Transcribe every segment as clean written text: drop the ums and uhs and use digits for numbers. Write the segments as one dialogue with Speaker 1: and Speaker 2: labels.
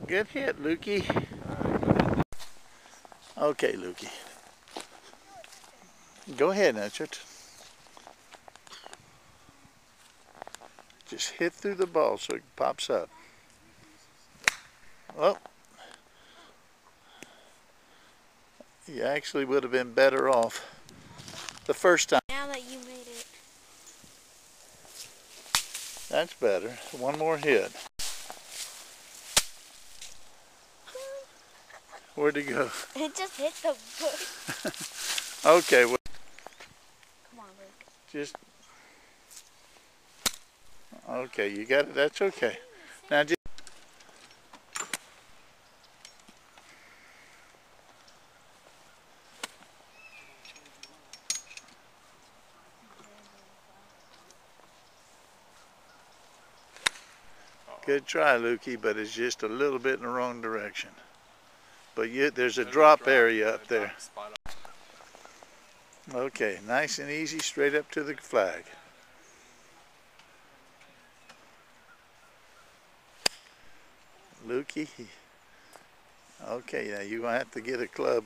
Speaker 1: Good hit, Lukey. Okay, Lukey. Go ahead, Richard. Just hit through the ball so it pops up. Oh. You actually would have been better off the first time.
Speaker 2: Now that you made it.
Speaker 1: That's better. One more hit. Where'd it go?
Speaker 2: It just hit the bush.
Speaker 1: Okay. Well,
Speaker 2: Come on, Luke.
Speaker 1: just. Okay, you got it. That's okay. Now just. Good try, Lukey, but it's just a little bit in the wrong direction. But there's a drop area up there. Okay, nice and easy, straight up to the flag. Lukey. Okay, now you're going to have to get a club.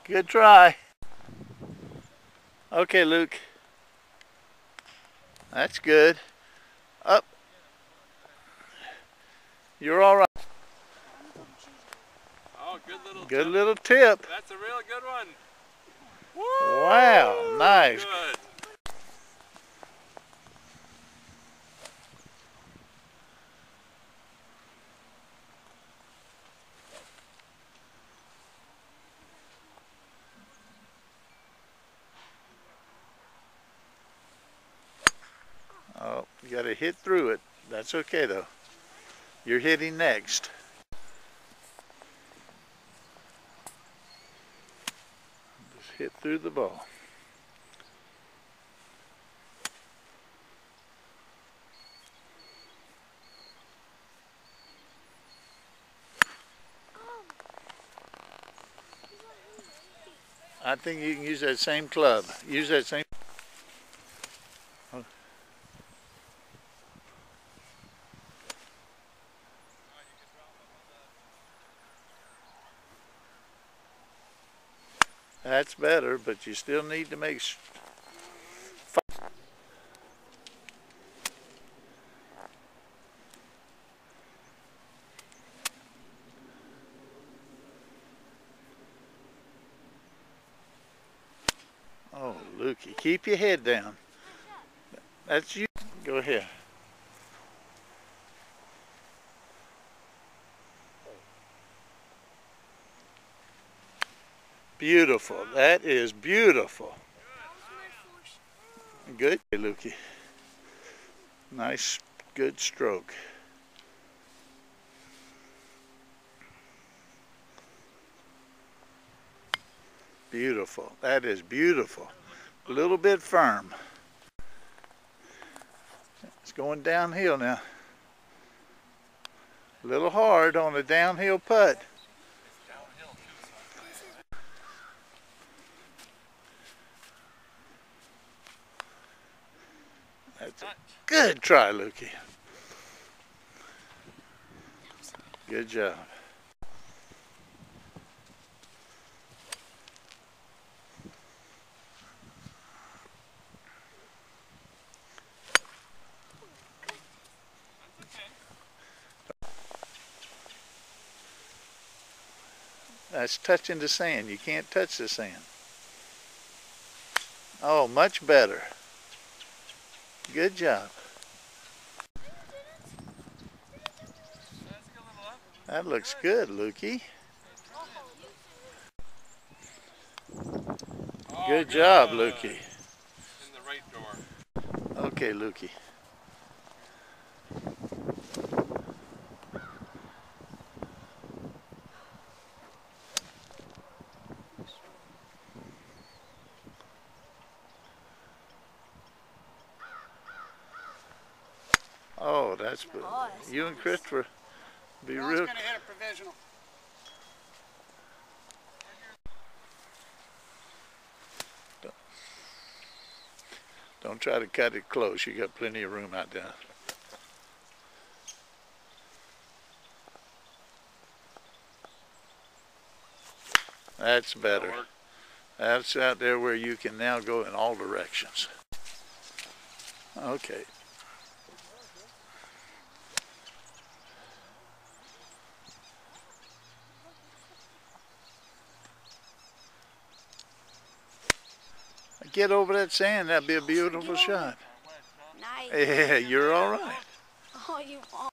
Speaker 1: Good try. Okay, Luke. That's good. Up. You're all right.
Speaker 3: Oh,
Speaker 1: good little tip.
Speaker 3: That's a real good one.
Speaker 1: Woo! Wow, nice.
Speaker 3: Good.
Speaker 1: Oh, you got to hit through it. That's okay, though. You're hitting next. Just hit through the ball. I think you can use that same club. Use that same. That's better, but you still need to make. Oh, Lukey, keep your head down. That's you. Go ahead. Beautiful. That is beautiful. Good, Lukey. Nice, good stroke. Beautiful. That is beautiful. A little bit firm. It's going downhill now. A little hard on a downhill putt. That's a good try, Lukey. Good job. That's touching the sand. You can't touch the sand. Oh, much better. Good job. That looks good, Lukey. Good job, Lukey.
Speaker 3: In the right door.
Speaker 1: Okay, Lukey. Oh, that's good. You and Christopher be real.
Speaker 4: Gonna hit a provisional.
Speaker 1: Don't try to cut it close. You got plenty of room out there. That's better. That's out there where you can now go in all directions. Okay. Get over that sand. That'd be a beautiful shot.
Speaker 2: Nice.
Speaker 1: Yeah, you're all right.
Speaker 2: Oh, you are.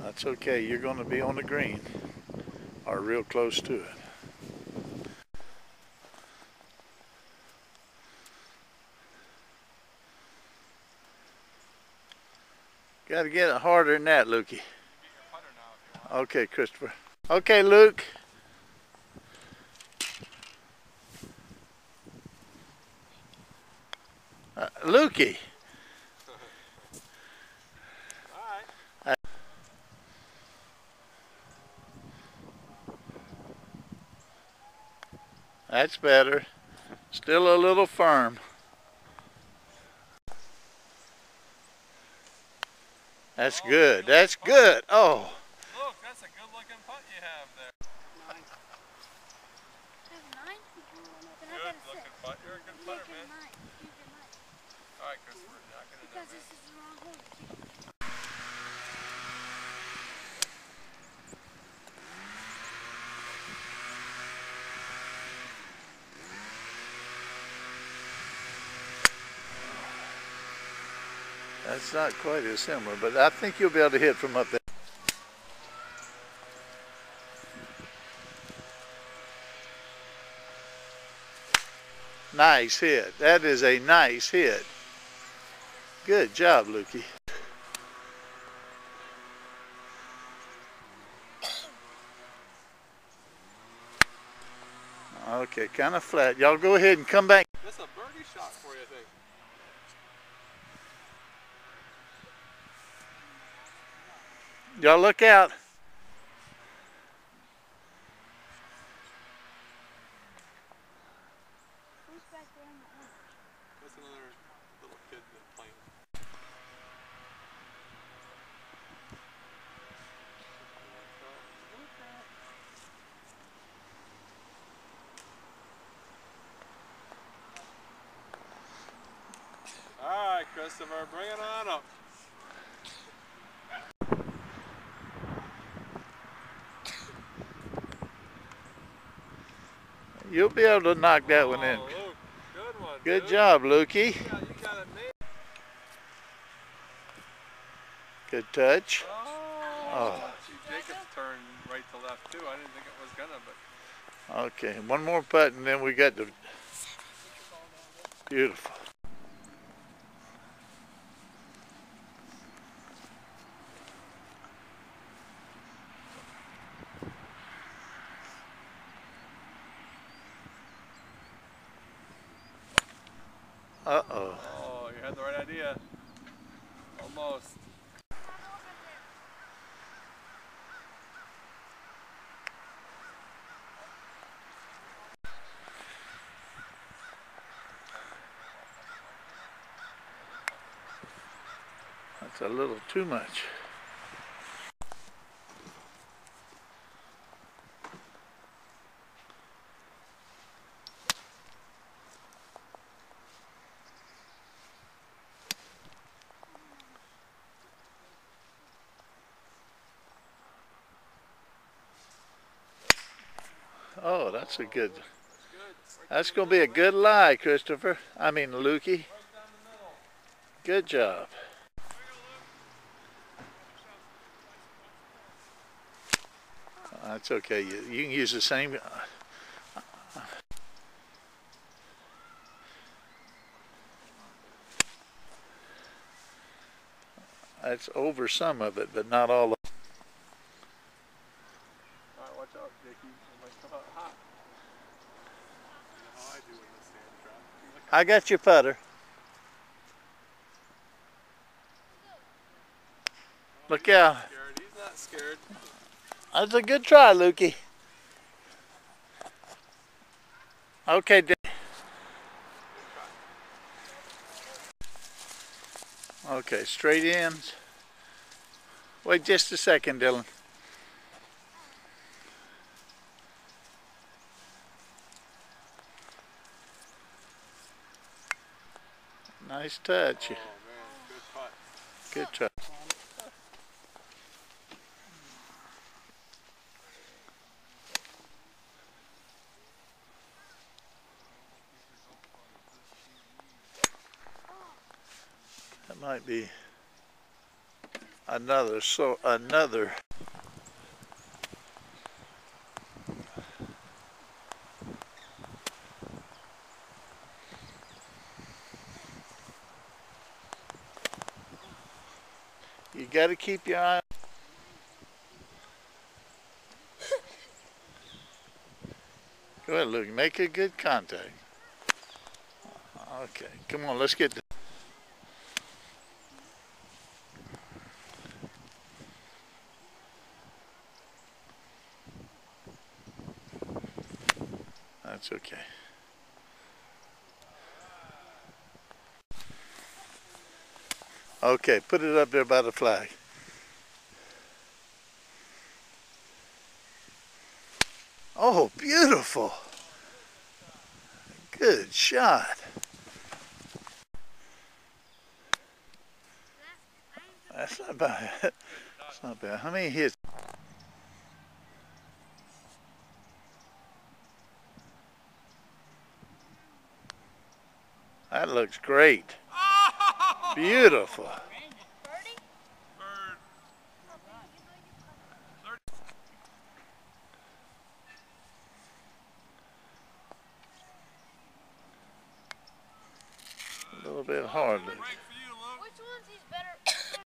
Speaker 1: That's okay. You're going to be on the green or real close to it. Got to get it harder than that, Lukey. Okay, Christopher. Okay, Luke. Lukey. That's better. Still a little firm. That's good. That's good. Oh.
Speaker 3: Look, that's a good looking putt you have there. Good looking putt. You're a good putter, man. Alright, Christopher, knock it in there, man.
Speaker 2: This is the wrong hole.
Speaker 1: That's not quite as similar, but I think you'll be able to hit from up there. Nice hit. That is a nice hit. Good job, Lukey. Okay, kind of flat. Y'all go ahead and come back.
Speaker 3: That's a birdie shot for you, I think.
Speaker 1: Y'all look out.
Speaker 2: Who's back there in the hole?
Speaker 3: That's another little kid that's playing. Alright, Christopher, bring it on up.
Speaker 1: You'll be able to knock that one in.
Speaker 3: Luke, good one.
Speaker 1: Good
Speaker 3: dude.
Speaker 1: job, Lukey.
Speaker 3: Yeah, you got it made.
Speaker 1: Good touch.
Speaker 3: Oh. See, Jacob's turned right to left too. I didn't think it was gonna, but.
Speaker 1: Okay, one more putt and then we got the beautiful. Uh-oh.
Speaker 3: Oh, you had the right idea. Almost.
Speaker 1: That's a little too much. Oh, that's a good. That's going to be a good lie, Christopher. I mean, Lukey. Good job. That's okay. You can use the same. That's over some of it, but not all of it.
Speaker 3: Alright, watch out, Jakey. It might come out hot. You know how I do when the sand drops.
Speaker 1: I got your putter. Look out.
Speaker 3: Scared. He's not scared.
Speaker 1: That's a good try, Lukey. Okay, okay, straight ends. Wait just a second, Dylan. Nice touch.
Speaker 3: Oh man, good putt.
Speaker 1: Good try. That might be another you got to keep your eye. Go ahead, Luke. Make a good contact. Okay, come on, let's get this. That's okay. Okay, put it up there by the flag. Oh, beautiful. Good shot. That's not bad. That's not bad. How many hits? That looks great. Beautiful.
Speaker 3: Bird.
Speaker 1: A little bit hard, Luke.